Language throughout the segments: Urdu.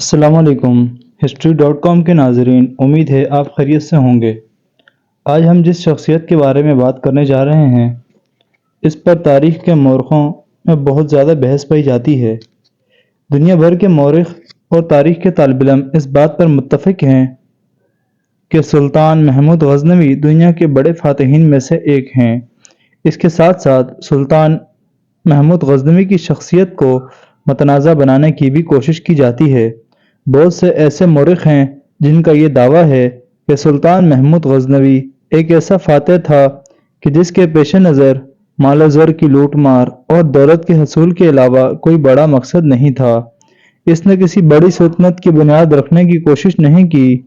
السلام علیکم history.com کے ناظرین، امید ہے آپ خیریت سے ہوں گے۔ آج ہم جس شخصیت کے بارے میں بات کرنے جا رہے ہیں اس پر تاریخ کے مورخوں میں بہت زیادہ بحث پائی جاتی ہے۔ دنیا بھر کے مورخ اور تاریخ کے طالب علم اس بات پر متفق ہیں کہ سلطان محمود غزنوی دنیا کے بڑے فاتحین میں سے ایک ہیں۔ اس کے ساتھ ساتھ سلطان محمود غزنوی کی شخصیت کو متنازع بنانے کی بھی کوشش کی جاتی ہے۔ بہت سے ایسے مورخ ہیں جن کا یہ دعویٰ ہے کہ سلطان محمود غزنوی ایک ایسا فاتح تھا کہ جس کے پیش نظر مال و زر کی لوٹ مار اور دولت کے حصول کے علاوہ کوئی بڑا مقصد نہیں تھا۔ اس نے کسی بڑی سلطنت کی بنیاد رکھنے کی کوشش نہیں کی۔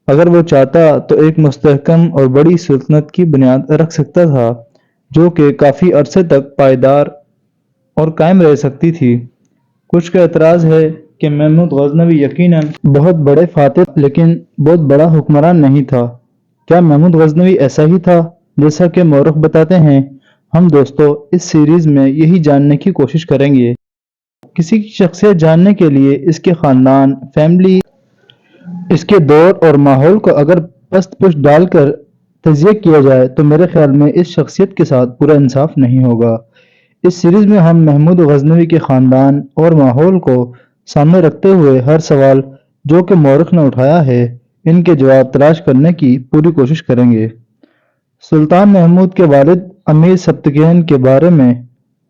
اگر وہ چاہتا تو ایک مستحکم اور بڑی سلطنت کی بنیاد رکھ سکتا تھا جو کہ کافی عرصے تک پائیدار اور قائم رہ سکتی تھی۔ کچھ کا اعتراض ہے کہ محمود غزنوی یقیناً بہت بڑے فاتح لیکن بہت بڑا حکمران نہیں تھا۔ کیا محمود غزنوی ایسا ہی تھا جیسا کہ مورخ بتاتے ہیں؟ ہم دوستو اس سیریز میں یہی جاننے کی کوشش کریں گے۔ کسی کی شخصیت جاننے کے لیے اس کے خاندان، فیملی، اس کے دور اور ماحول کو اگر پست پشت ڈال کر تجزیہ کیا جائے تو میرے خیال میں اس شخصیت کے ساتھ پورا انصاف نہیں ہوگا۔ اس سیریز میں ہم محمود غزنوی کے خاندان اور ماحول کو سامنے رکھتے ہوئے ہر سوال جو کہ مورخ نے اٹھایا ہے ان کے جواب تلاش کرنے کی پوری کوشش کریں گے۔ سلطان محمود کے والد امیر سبکتگین کے بارے میں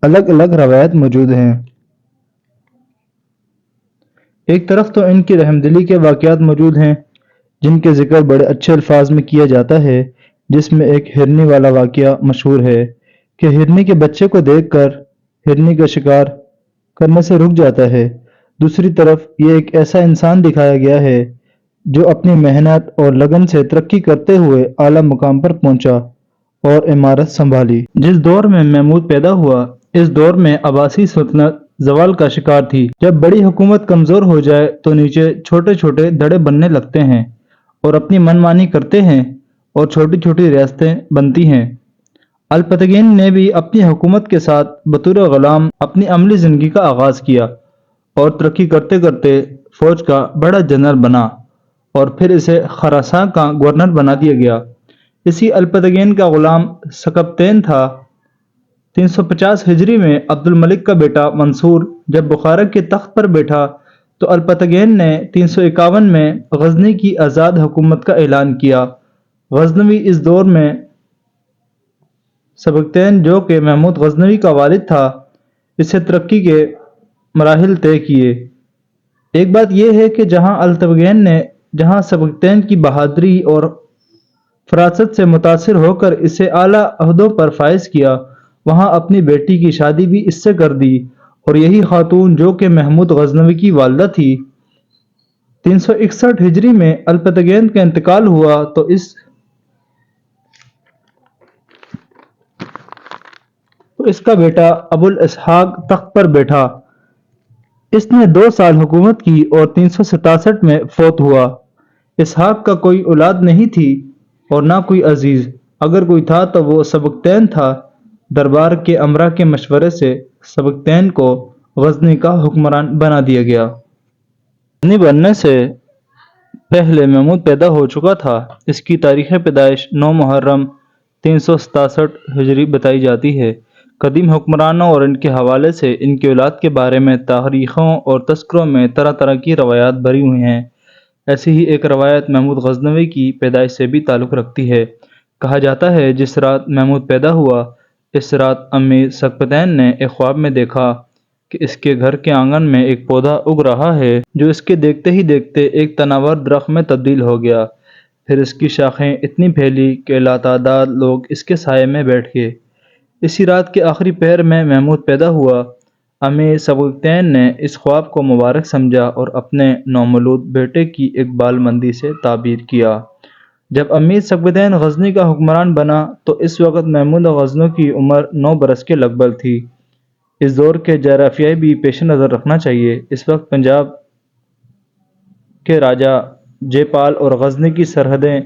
الگ الگ روایات موجود ہیں۔ ایک طرف تو ان کی رحمدلی کے واقعات موجود ہیں جن کے ذکر بڑے اچھے الفاظ میں کیا جاتا ہے، جس میں ایک ہرنی والا واقعہ مشہور ہے کہ ہرنی کے بچے کو دیکھ کر ہرنی کا شکار کرنے سے رک جاتا ہے۔ دوسری طرف یہ ایک ایسا انسان دکھایا گیا ہے جو اپنی محنت اور لگن سے ترقی کرتے ہوئے اعلیٰ مقام پر پہنچا اور عمارت سنبھالی۔ جس دور میں محمود پیدا ہوا اس دور میں عباسی سلطنت زوال کا شکار تھی۔ جب بڑی حکومت کمزور ہو جائے تو نیچے چھوٹے چھوٹے دھڑے بننے لگتے ہیں اور اپنی من مانی کرتے ہیں اور چھوٹی چھوٹی ریاستیں بنتی ہیں۔ الپتگین نے بھی اپنی حکومت کے ساتھ بطور غلام اپنی عملی زندگی کا آغاز کیا اور ترقی کرتے کرتے فوج کا بڑا جنرل بنا اور پھر اسے خراساں کا گورنر بنا دیا گیا۔ اسی الپتگین کا غلام سکبتین تھا۔ 350 ہجری میں عبد الملک کا بیٹا منصور جب بخارا کے تخت پر بیٹھا تو الپتگین نے 351 میں غزنی کی آزاد حکومت کا اعلان کیا۔ غزنوی اس دور میں سبکتین جو کہ محمود غزنوی کا والد تھا اسے ترقی کے مراحل طے کیے۔ ایک بات یہ ہے کہ جہاں سبکتین کی بہادری اور فراست سے متاثر ہو کر اسے اعلیٰ عہدوں پر فائز کیا وہاں اپنی بیٹی کی شادی بھی اس سے کر دی اور یہی خاتون جو کہ محمود غزنوی کی والدہ تھی۔ 361 ہجری میں الپتگین کا انتقال ہوا تو اس کا بیٹا ابو الاسحاق تخت پر بیٹھا۔ اس نے 2 سال حکومت کی اور 367 میں فوت ہوا۔ اسحاق کا کوئی اولاد نہیں تھی اور نہ کوئی عزیز، اگر کوئی تھا تو وہ سبکتین تھا۔ دربار کے امراء کے مشورے سے سبکتین کو غزنی کا حکمران بنا دیا گیا۔ غزنی بننے سے پہلے محمود پیدا ہو چکا تھا۔ اس کی تاریخ پیدائش 9 محرم 367 ہجری بتائی جاتی ہے۔ قدیم حکمرانوں اور ان کے حوالے سے ان کی اولاد کے بارے میں تاریخوں اور تذکروں میں طرح طرح کی روایات بھری ہوئی ہیں۔ ایسی ہی ایک روایت محمود غزنوی کی پیدائش سے بھی تعلق رکھتی ہے۔ کہا جاتا ہے جس رات محمود پیدا ہوا اس رات امیر سکبتین نے ایک خواب میں دیکھا کہ اس کے گھر کے آنگن میں ایک پودا اگ رہا ہے جو اس کے دیکھتے ہی دیکھتے ایک تناور درخت میں تبدیل ہو گیا۔ پھر اس کی شاخیں اتنی پھیلی کہ لاتعداد لوگ اس کے سائے میں بیٹھ گئے۔ اسی رات کے آخری پہر میں محمود پیدا ہوا۔ امیر سبکتین نے اس خواب کو مبارک سمجھا اور اپنے نومولود بیٹے کی اقبال مندی سے تعبیر کیا۔ جب امیر سکبتین غزنی کا حکمران بنا تو اس وقت محمود غزنوی کی عمر 9 برس کے لگ بھگ تھی۔ اس دور کے جغرافیائی بھی پیش نظر رکھنا چاہیے۔ اس وقت پنجاب کے راجا جے پال اور غزنی کی سرحدیں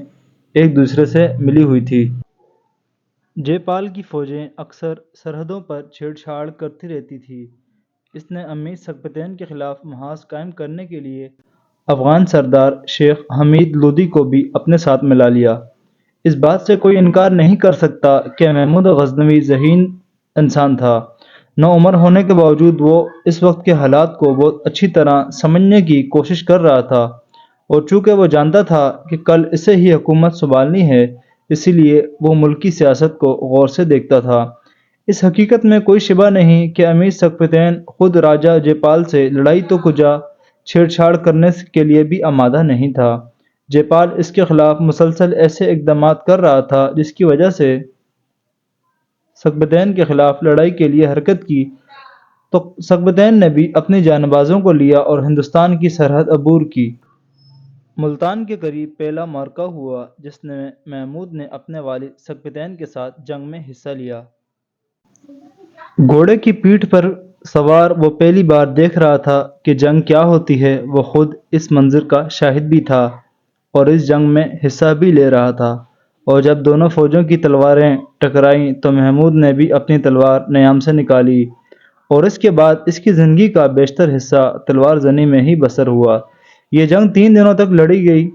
ایک دوسرے سے ملی ہوئی تھی۔ جے پال کی فوجیں اکثر سرحدوں پر چھیڑ چھاڑ کرتی رہتی تھیں۔ اس نے امیر سکبتین کے خلاف محاذ قائم کرنے کے لیے افغان سردار شیخ حمید لودھی کو بھی اپنے ساتھ ملا لیا۔ اس بات سے کوئی انکار نہیں کر سکتا کہ محمود غزنوی ذہین انسان تھا۔ نوعمر ہونے کے باوجود وہ اس وقت کے حالات کو بہت اچھی طرح سمجھنے کی کوشش کر رہا تھا، اور چونکہ وہ جانتا تھا کہ کل اسے ہی حکومت سنبھالنی ہے، اسی لیے وہ ملکی سیاست کو غور سے دیکھتا تھا۔ اس حقیقت میں کوئی شبہ نہیں کہ امیر سکھپتین خود راجہ جے پال سے لڑائی تو کجا چھیڑ چھاڑ کرنے کے لیے بھی آمادہ نہیں تھا۔ جے پال اس کے خلاف مسلسل ایسے اقدامات کر رہا تھا جس کی وجہ سے سکھپتین کے خلاف لڑائی کے لیے حرکت کی، تو سکھپتین نے بھی اپنی جانبازوں کو لیا اور ہندوستان کی سرحد عبور کی۔ ملتان کے قریب پہلا معرکہ ہوا جس میں محمود نے اپنے والد سکھپتین کے ساتھ جنگ میں حصہ لیا۔ گھوڑے کی پیٹھ پر سوار وہ پہلی بار دیکھ رہا تھا کہ جنگ کیا ہوتی ہے۔ وہ خود اس منظر کا شاہد بھی تھا اور اس جنگ میں حصہ بھی لے رہا تھا، اور جب دونوں فوجوں کی تلواریں ٹکرائیں تو محمود نے بھی اپنی تلوار نیام سے نکالی، اور اس کے بعد اس کی زندگی کا بیشتر حصہ تلوار زنی میں ہی بسر ہوا۔ یہ جنگ 3 دنوں تک لڑی گئی۔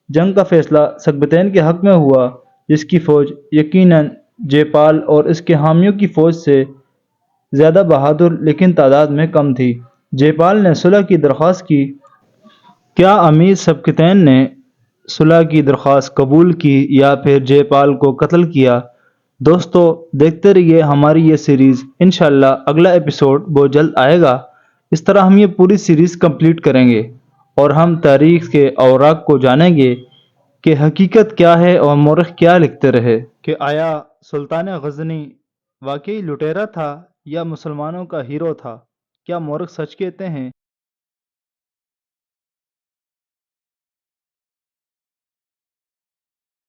جنگ کا فیصلہ سکھپتین کے حق میں ہوا، جس کی فوج یقیناً جے پال اور اس کے حامیوں کی فوج سے زیادہ بہادر لیکن تعداد میں کم تھی۔ جے پال نے صلح کی درخواست کی۔ کیا امیر سکھپتین نے صلح کی درخواست قبول کی یا پھر جے پال کو قتل کیا؟ دوستو، دیکھتے رہیے ہماری یہ سیریز۔ انشاءاللہ اگلا ایپیسوڈ بہت جلد آئے گا۔ اس طرح ہم یہ پوری سیریز کمپلیٹ کریں گے، اور ہم تاریخ کے اوراق کو جانیں گے کہ حقیقت کیا ہے اور مورخ کیا لکھتے رہے، کہ آیا سلطان غزنی واقعی لٹیرا تھا یا مسلمانوں کا ہیرو تھا؟ کیا مورخ سچ کہتے ہیں؟